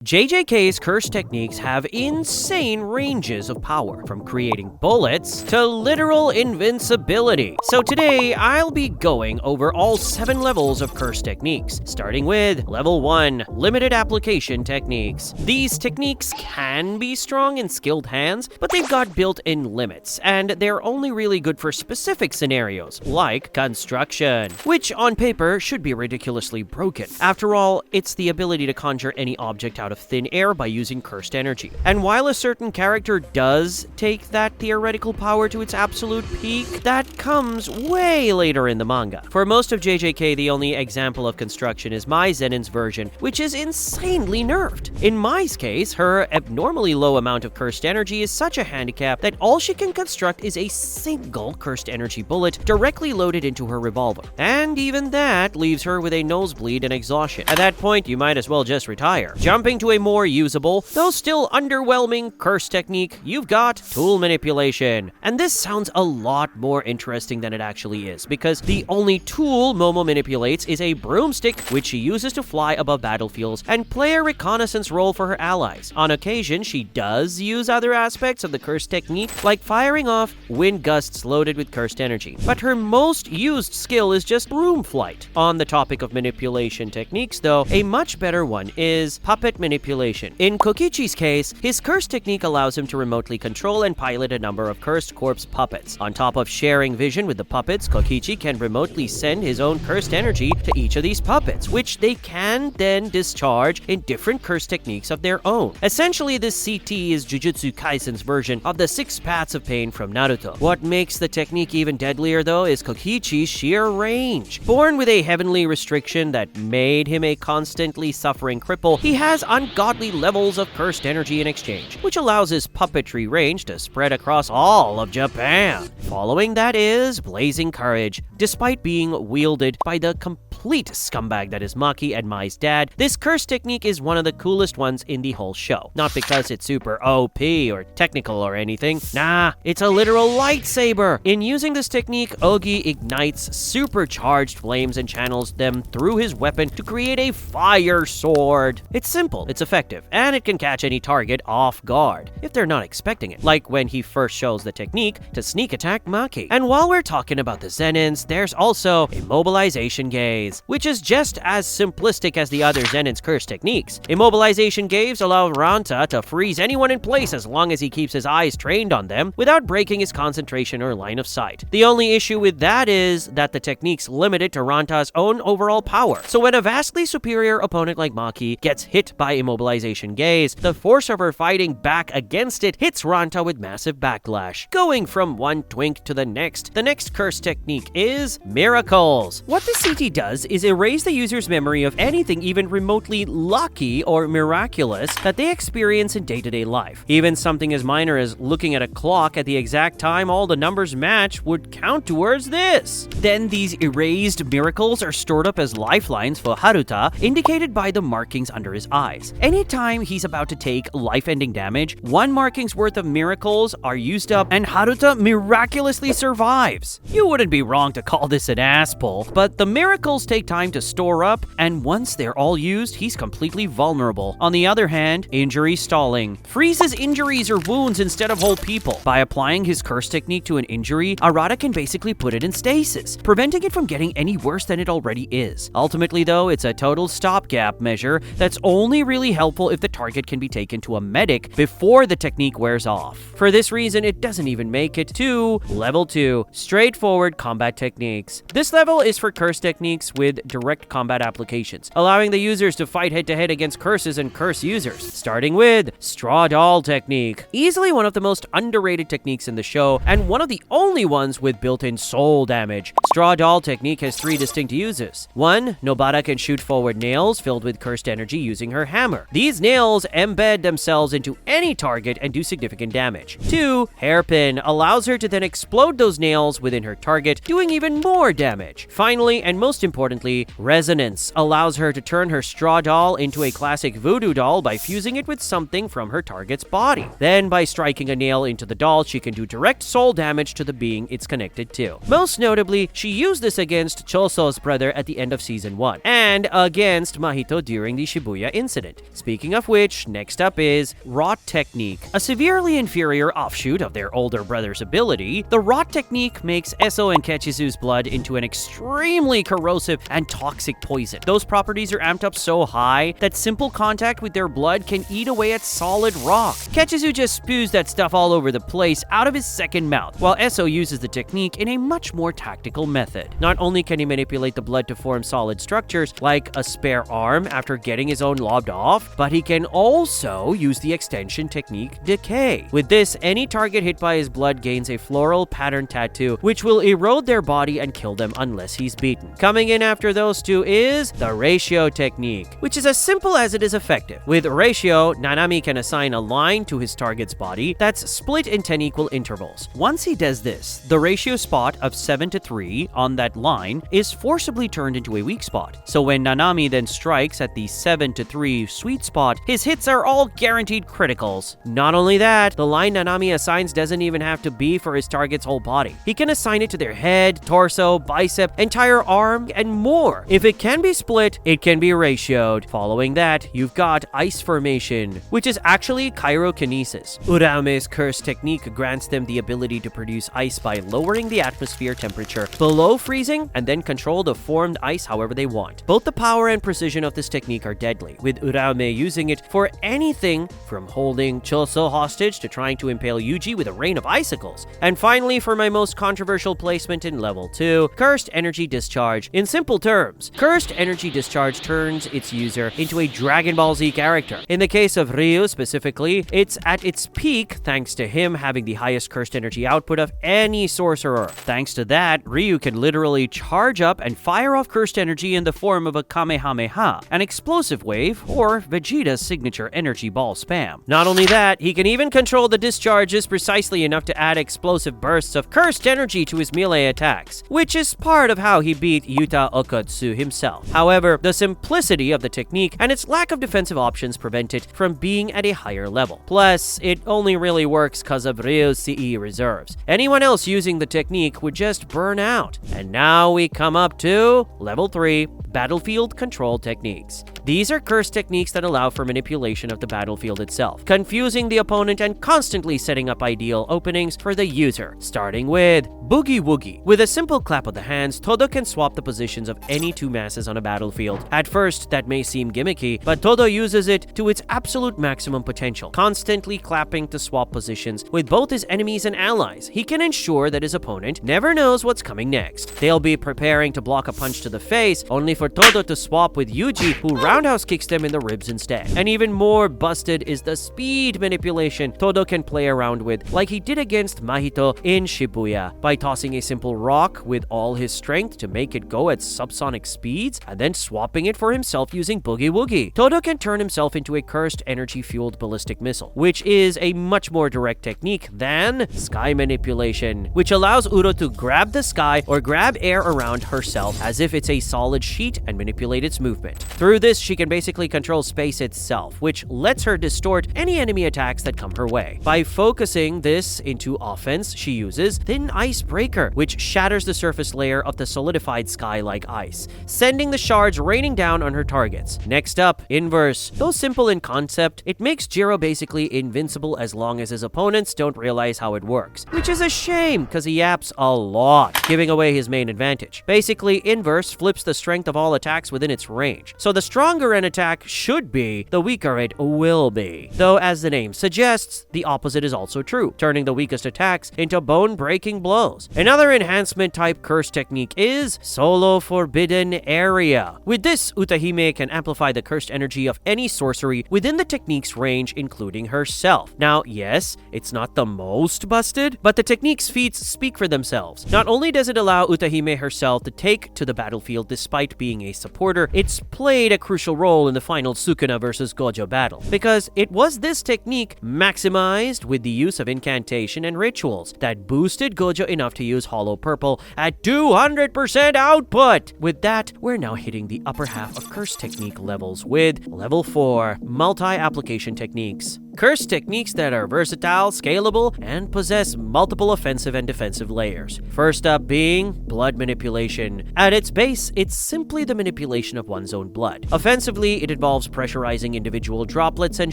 JJK's curse techniques have insane ranges of power, from creating bullets to literal invincibility. So today, I'll be going over all 7 levels of curse techniques, starting with Level 1, Limited Application Techniques. These techniques can be strong in skilled hands, but they've got built-in limits, and they're only really good for specific scenarios, like construction, which on paper should be ridiculously broken. After all, it's the ability to conjure any object out of thin air by using cursed energy. And while a certain character does take that theoretical power to its absolute peak, that comes way later in the manga. For most of JJK, the only example of construction is Mai Zenin's version, which is insanely nerfed. In Mai's case, her abnormally low amount of cursed energy is such a handicap that all she can construct is a single cursed energy bullet directly loaded into her revolver. And even that leaves her with a nosebleed and exhaustion. At that point, you might as well just retire. Jumping to a more usable, though still underwhelming, curse technique, you've got tool manipulation. And this sounds a lot more interesting than it actually is, because the only tool Momo manipulates is a broomstick, which she uses to fly above battlefields and play a reconnaissance role for her allies. On occasion, she does use other aspects of the curse technique, like firing off wind gusts loaded with cursed energy. But her most used skill is just broom flight. On the topic of manipulation techniques, though, a much better one is puppet manipulation. In Kokichi's case, his curse technique allows him to remotely control and pilot a number of cursed corpse puppets. On top of sharing vision with the puppets, Kokichi can remotely send his own cursed energy to each of these puppets, which they can then discharge in different curse techniques of their own. Essentially, this CT is Jujutsu Kaisen's version of the 6 paths of pain from Naruto. What makes the technique even deadlier, though, is Kokichi's sheer range. Born with a heavenly restriction that made him a constantly suffering cripple, he has ungodly levels of cursed energy in exchange, which allows his puppetry range to spread across all of Japan. Following that is Blazing Courage. Despite being wielded by the complete scumbag that is Maki and Mai's dad, this curse technique is one of the coolest ones in the whole show. Not because it's super OP or technical or anything. Nah, it's a literal lightsaber. In using this technique, Ogi ignites supercharged flames and channels them through his weapon to create a fire sword. It's simple, it's effective, and it can catch any target off guard if they're not expecting it, like when he first shows the technique to sneak attack Maki. And while we're talking about the Zenins, there's also Immobilization Gaze, which is just as simplistic as the other Zenin's curse techniques. Immobilization Gaze allow Ranta to freeze anyone in place as long as he keeps his eyes trained on them without breaking his concentration or line of sight. The only issue with that is that the technique's limited to Ranta's own overall power, so when a vastly superior opponent like Maki gets hit by Immobilization Gaze, the force of her fighting back against it hits Ranta with massive backlash. Going from one twink to the next curse technique is Miracles. What this CT does is erase the user's memory of anything even remotely lucky or miraculous that they experience in day-to-day life. Even something as minor as looking at a clock at the exact time all the numbers match would count towards this. Then these erased miracles are stored up as lifelines for Haruta, indicated by the markings under his eyes. Anytime he's about to take life-ending damage, 1 marking's worth of miracles are used up and Haruta miraculously survives. You wouldn't be wrong to call this an ass pull, but the miracles take time to store up, and once they're all used, he's completely vulnerable. On the other hand, injury stalling freezes injuries or wounds instead of whole people. By applying his curse technique to an injury, Arata can basically put it in stasis, preventing it from getting any worse than it already is. Ultimately, though, it's a total stopgap measure that's only really helpful if the target can be taken to a medic before the technique wears off. For this reason, it doesn't even make it to Level 2, Straightforward Combat Techniques. This level is for curse techniques with direct combat applications, allowing the users to fight head-to-head against curses and curse users, starting with Straw Doll Technique. Easily one of the most underrated techniques in the show, and one of the only ones with built-in soul damage. Straw Doll Technique has 3 distinct uses. 1, Nobara can shoot forward nails filled with cursed energy using her hammer. These nails embed themselves into any target and do significant damage. 2, Hairpin allows her to then explode those nails within her target, doing even more damage. Finally, and most importantly, Resonance allows her to turn her straw doll into a classic voodoo doll by fusing it with something from her target's body. Then, by striking a nail into the doll, she can do direct soul damage to the being it's connected to. Most notably, she used this against Choso's brother at the end of Season 1, and against Mahito during the Shibuya incident. opponent. Speaking of which, next up is Rot Technique. A severely inferior offshoot of their older brother's ability, the Rot Technique makes Eso and Kechizu's blood into an extremely corrosive and toxic poison. Those properties are amped up so high that simple contact with their blood can eat away at solid rock. Kechizu just spews that stuff all over the place out of his second mouth, while Eso uses the technique in a much more tactical method. Not only can he manipulate the blood to form solid structures, like a spare arm after getting his own lobbed off, but he can also use the extension technique Decay. With this, any target hit by his blood gains a floral pattern tattoo, which will erode their body and kill them unless he's beaten. Coming in after those two is the Ratio Technique, which is as simple as it is effective. With Ratio, Nanami can assign a line to his target's body that's split in 10 equal intervals. Once he does this, the ratio spot of 7:3 on that line is forcibly turned into a weak spot. So when Nanami then strikes at the 7:3 sweet spot, his hits are all guaranteed criticals. Not only that, the line Nanami assigns doesn't even have to be for his target's whole body. He can assign it to their head, torso, bicep, entire arm, and more. If it can be split, it can be ratioed. Following that, you've got Ice Formation, which is actually Chirokinesis. Uraume's curse technique grants them the ability to produce ice by lowering the atmosphere temperature below freezing and then control the formed ice however they want. Both the power and precision of this technique are deadly, with Uraume using it for anything from holding Choso hostage to trying to impale Yuji with a rain of icicles. And finally, for my most controversial placement in level 2, Cursed Energy Discharge. In simple terms, Cursed Energy Discharge turns its user into a Dragon Ball Z character. In the case of Ryu specifically, it's at its peak thanks to him having the highest cursed energy output of any sorcerer. Thanks to that, Ryu can literally charge up and fire off cursed energy in the form of a Kamehameha, an explosive wave, or Vegeta's signature energy ball spam. Not only that, he can even control the discharges precisely enough to add explosive bursts of cursed energy to his melee attacks, which is part of how he beat Yuta Okotsu himself. However, the simplicity of the technique and its lack of defensive options prevent it from being at a higher level. Plus, it only really works because of Ryu's CE reserves. Anyone else using the technique would just burn out. And now we come up to level 3, Battlefield Control Techniques. These are curse techniques that allow for manipulation of the battlefield itself, confusing the opponent and constantly setting up ideal openings for the user, starting with Boogie Woogie. With a simple clap of the hands, Todo can swap the positions of any two masses on a battlefield. At first, that may seem gimmicky, but Todo uses it to its absolute maximum potential, constantly clapping to swap positions with both his enemies and allies. He can ensure that his opponent never knows what's coming next. They'll be preparing to block a punch to the face, only for Todo to swap with Yuji, who roundhouse kicks them in the ribs instead. And even more busted is the speed manipulation Todo can play around with, like he did against Mahito in Shibuya, by tossing a simple rock with all his strength to make it go at subsonic speeds, and then swapping it for himself using Boogie Woogie. Todo can turn himself into a cursed energy-fueled ballistic missile, which is a much more direct technique than sky manipulation, which allows Uro to grab the sky or grab air around herself as if it's a solid sheet and manipulate its movement. Through this, she can basically control space itself, which lets her distort any enemy attacks that come her way. By focusing this into offense, she uses Thin Ice Breaker, which shatters the surface layer of the solidified sky like ice, sending the shards raining down on her targets. Next up, Inverse. Though simple in concept, it makes Jiro basically invincible as long as his opponents don't realize how it works, which is a shame because he yaps a lot, giving away his main advantage. Basically, Inverse flips the strength of all attacks within its range. So the stronger an attack should be, the weaker it will be. Though, as the name suggests, the opposite is also true, turning the weakest attacks into bone-breaking blows. Another enhancement type curse technique is Solo Forbidden Area. With this, Utahime can amplify the cursed energy of any sorcery within the technique's range, including herself. Now, yes, it's not the most busted, but the technique's feats speak for themselves. Not only does it allow Utahime herself to take to the battlefield despite being a supporter, it's played a crucial role in the final Sukuna versus Gojo battle, because it was this technique maximized with the use of incantation and rituals that boosted Gojo enough to use Hollow Purple at 200% output. With that, we're now hitting the upper half of curse technique levels with level 4, multi-application techniques. curse techniques that are versatile, scalable, and possess multiple offensive and defensive layers. First up being blood manipulation. At its base, it's simply the manipulation of one's own blood. Offensively, it involves pressurizing individual droplets and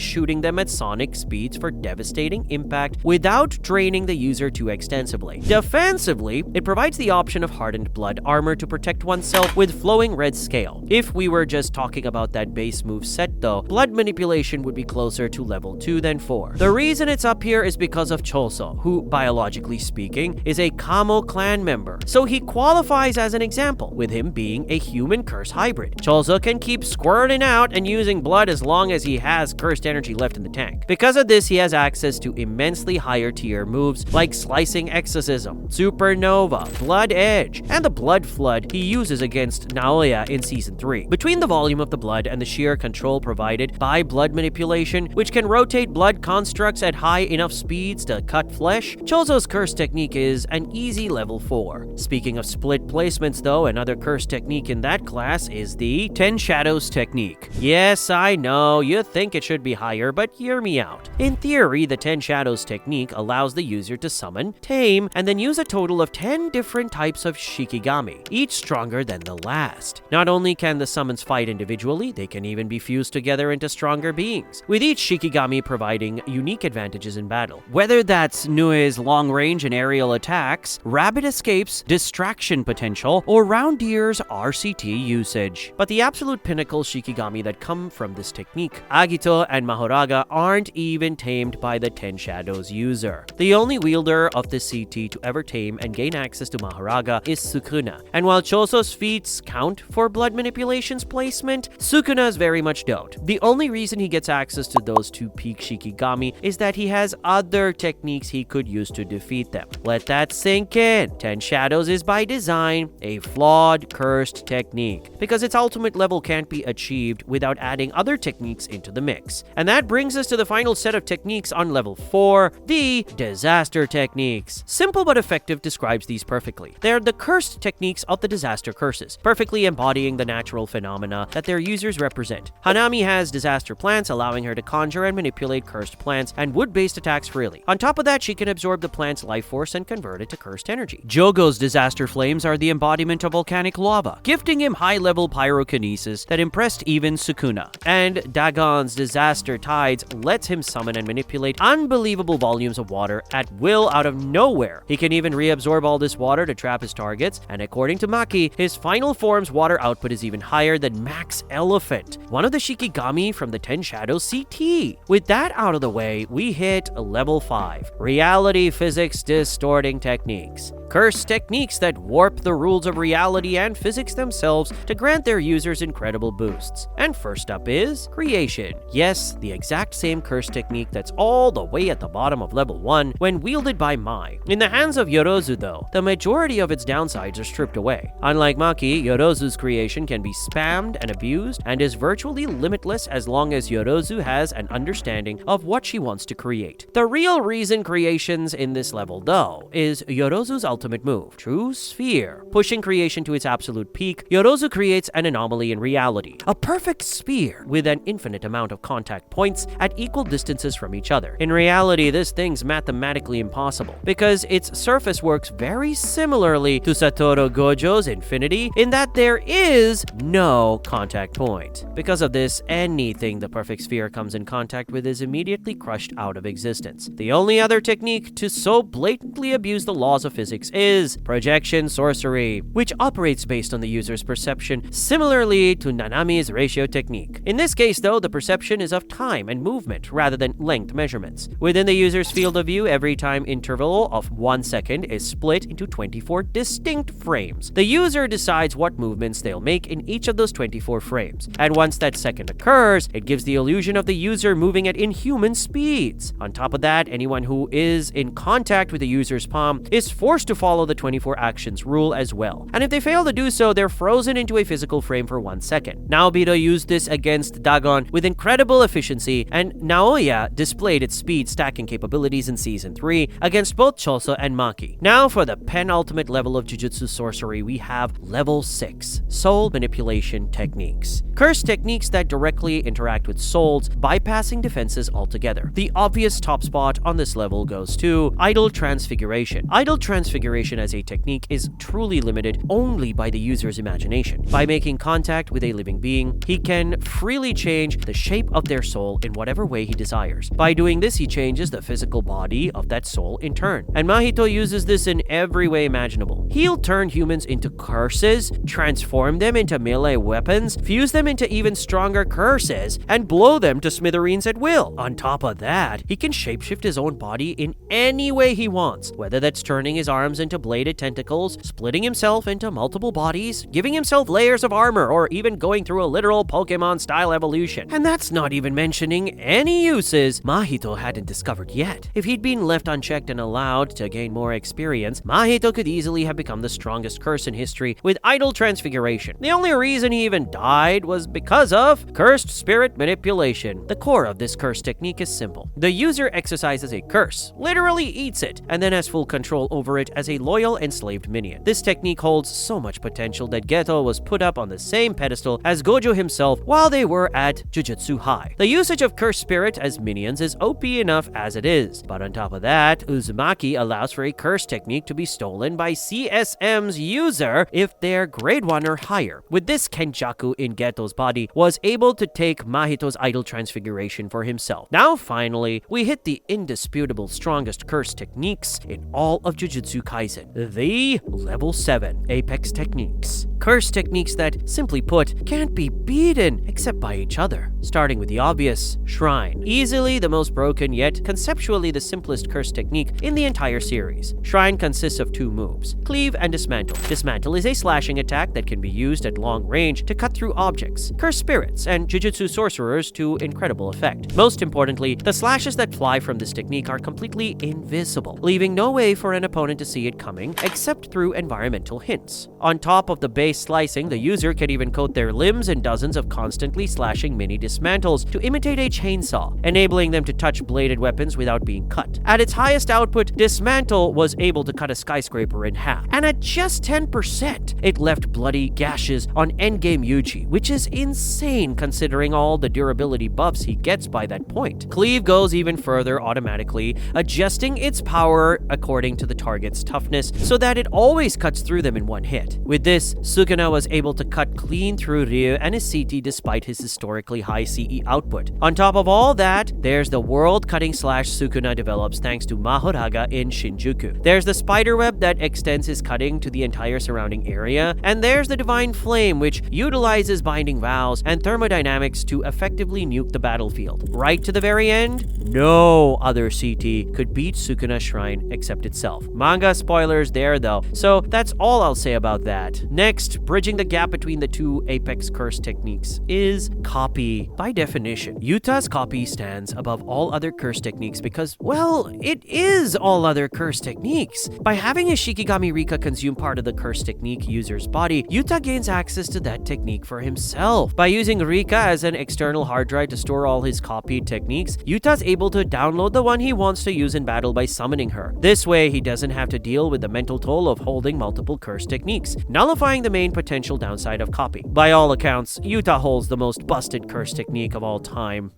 shooting them at sonic speeds for devastating impact without draining the user too extensively. Defensively, it provides the option of hardened blood armor to protect oneself with flowing red scale. If we were just talking about that base move set though, blood manipulation would be closer to level 2 than 4. The reason it's up here is because of Choso, who, biologically speaking, is a Kamo clan member, so he qualifies as an example, with him being a human curse hybrid. Choso can keep squirting out and using blood as long as he has cursed energy left in the tank. Because of this, he has access to immensely higher tier moves like Slicing Exorcism, Supernova, Blood Edge, and the Blood Flood he uses against Naoya in Season 3. Between the volume of the blood and the sheer control provided by blood manipulation, which can rotate blood constructs at high enough speeds to cut flesh, Choso's curse technique is an easy level 4. Speaking of split placements though, another curse technique in that class is the 10 Shadows technique. Yes, I know, you think it should be higher, but hear me out. In theory, the 10 Shadows technique allows the user to summon, tame, and then use a total of 10 different types of Shikigami, each stronger than the last. Not only can the summons fight individually, they can even be fused together into stronger beings, with each Shikigami providing unique advantages in battle. Whether that's Nue's long-range and aerial attacks, rapid escapes, distraction potential, or Roundier's RCT usage. But the absolute pinnacle Shikigami that come from this technique, Agito and Mahoraga, aren't even tamed by the 10 Shadows user. The only wielder of the CT to ever tame and gain access to Mahoraga is Sukuna, and while Choso's feats count for blood manipulation's placement, Sukuna's very much don't. The only reason he gets access to those two peak Shikigami is that he has other techniques he could use to defeat them. Let that sink in. 10 Shadows is by design a flawed, cursed technique, because its ultimate level can't be achieved without adding other techniques into the mix. And that brings us to the final set of techniques on level 4, the disaster techniques. Simple but effective describes these perfectly. They're the cursed techniques of the disaster curses, perfectly embodying the natural phenomena that their users represent. Hanami has disaster plants, allowing her to conjure and manipulate cursed plants and wood-based attacks freely. On top of that, she can absorb the plant's life force and convert it to cursed energy. Jogo's disaster flames are the embodiment of volcanic lava, gifting him high-level pyrokinesis that impressed even Sukuna. And Dagon's disaster tides lets him summon and manipulate unbelievable volumes of water at will out of nowhere. He can even reabsorb all this water to trap his targets, and according to Maki, his final form's water output is even higher than Max Elephant, one of the Shikigami from the 10 Shadows CT. With that out of the way, we hit level 5, reality physics distorting techniques. Curse techniques that warp the rules of reality and physics themselves to grant their users incredible boosts. And first up is creation. Yes, the exact same curse technique that's all the way at the bottom of level 1 when wielded by Mai. In the hands of Yorozu though, the majority of its downsides are stripped away. Unlike Maki, Yorozu's creation can be spammed and abused and is virtually limitless as long as Yorozu has an understanding of what she wants to create. The real reason creation's in this level though is Yorozu's ultimate move, True Sphere. Pushing creation to its absolute peak, Yorozu creates an anomaly in reality, a perfect sphere with an infinite amount of contact points at equal distances from each other. In reality, this thing's mathematically impossible, because its surface works very similarly to Satoru Gojo's infinity in that there is no contact point. Because of this, anything the perfect sphere comes in contact with is immediately crushed out of existence. The only other technique to so blatantly abuse the laws of physics is projection sorcery, which operates based on the user's perception, similarly to Nanami's ratio technique. In this case though, the perception is of time and movement rather than length measurements. Within the user's field of view, every time interval of 1 second is split into 24 distinct frames. The user decides what movements they'll make in each of those 24 frames, and once that second occurs, it gives the illusion of the user moving at inhuman speeds. On top of that, anyone who is in contact with the user's palm is forced to follow the 24 actions rule as well, and if they fail to do so, they're frozen into a physical frame for 1 second. Naobito used this against Dagon with incredible efficiency, and Naoya displayed its speed stacking capabilities in Season 3 against both Choso and Maki. Now for the penultimate level of jujutsu sorcery, we have level 6, soul manipulation techniques. Curse techniques that directly interact with souls, bypassing defenses weaknesses altogether. The obvious top spot on this level goes to idle transfiguration. Idle transfiguration as a technique is truly limited only by the user's imagination. By making contact with a living being, he can freely change the shape of their soul in whatever way he desires. By doing this, he changes the physical body of that soul in turn. And Mahito uses this in every way imaginable. He'll turn humans into curses, transform them into melee weapons, fuse them into even stronger curses, and blow them to smithereens at will. On top of that, he can shapeshift his own body in any way he wants, whether that's turning his arms into bladed tentacles, splitting himself into multiple bodies, giving himself layers of armor, or even going through a literal Pokemon-style evolution. And that's not even mentioning any uses Mahito hadn't discovered yet. If he'd been left unchecked and allowed to gain more experience, Mahito could easily have become the strongest curse in history with idle transfiguration. The only reason he even died was because of cursed spirit manipulation. The core of this curse technique is simple. The user exercises a curse, literally eats it, and then has full control over it as a loyal enslaved minion. This technique holds so much potential that Geto was put up on the same pedestal as Gojo himself while they were at Jujutsu High. The usage of cursed spirit as minions is OP enough as it is, but on top of that, Uzumaki allows for a curse technique to be stolen by CSM's user if they're grade 1 or higher. With this, Kenjaku in Geto's body was able to take Mahito's idle transfiguration for himself. Now finally, we hit the indisputable strongest curse techniques in all of Jujutsu Kaisen, the level 7 apex techniques. Curse techniques that, simply put, can't be beaten except by each other. Starting with the obvious, Shrine. Easily the most broken yet conceptually the simplest curse technique in the entire series. Shrine consists of two moves, Cleave and Dismantle. Dismantle is a slashing attack that can be used at long range to cut through objects, curse spirits, and jujutsu sorcerers to incredible effect. Most importantly, the slashes that fly from this technique are completely invisible, leaving no way for an opponent to see it coming except through environmental hints. On top of the base slicing, the user can even coat their limbs in dozens of constantly slashing mini dismantles to imitate a chainsaw, enabling them to touch bladed weapons without being cut. At its highest output, Dismantle was able to cut a skyscraper in half, and at just 10%, it left bloody gashes on endgame Yuji, which is insane considering all the durability buffs he gets by that point. Cleave goes even further automatically, adjusting its power according to the target's toughness so that it always cuts through them in one hit. With this, Sukuna was able to cut clean through Ryu and his CT despite his historically high CE output. On top of all that, there's the world-cutting slash Sukuna develops thanks to Mahoraga in Shinjuku. There's the spiderweb that extends his cutting to the entire surrounding area, and there's the Divine Flame, which utilizes binding vows and thermodynamics to effectively nuke the battlefield. Right to the very end, no other CT could beat Sukuna Shrine except itself. Manga spoilers there though, so that's all I'll say about that. Next, bridging the gap between the two apex curse techniques is copy. By definition, Yuta's copy stands above all other curse techniques because, well, it is all other curse techniques. By having a Shikigami Rika consume part of the curse technique user's body, Yuta gains access to that technique for himself. By using Rika as an external hard drive to store all his copied techniques, Yuta's able to download the one he wants to use in battle by summoning her. This way, he doesn't have to deal with the mental toll of holding multiple curse techniques, nullifying the main potential downside of copy. By all accounts, Yuta holds the most busted curse technique of all time.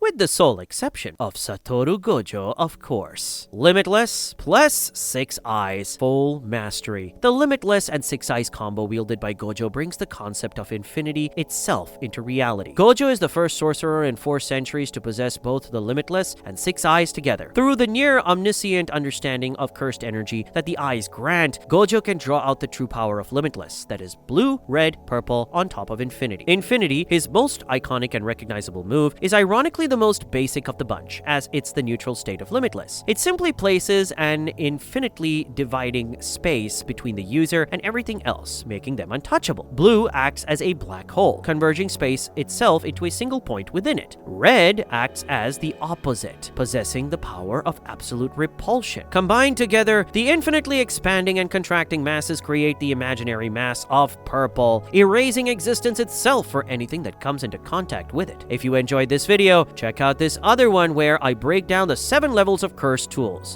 With the sole exception of Satoru Gojo, of course. Limitless plus 6 eyes, full mastery. The Limitless and 6 eyes combo wielded by Gojo brings the concept of infinity itself into reality. Gojo is the first sorcerer in 4 centuries to possess both the Limitless and 6 eyes together. Through the near omniscient understanding of cursed energy that the eyes grant, Gojo can draw out the true power of Limitless, that is blue, red, purple, on top of infinity. Infinity, his most iconic and recognizable move, is ironically the most basic of the bunch, as it's the neutral state of Limitless. It simply places an infinitely dividing space between the user and everything else, making them untouchable. Blue acts as a black hole, converging space itself into a single point within it. Red acts as the opposite, possessing the power of absolute repulsion. Combined together, the infinitely expanding and contracting masses create the imaginary mass of purple, erasing existence itself for anything that comes into contact with it. If you enjoyed this video, check out this other one where I break down the 7 levels of curse tools.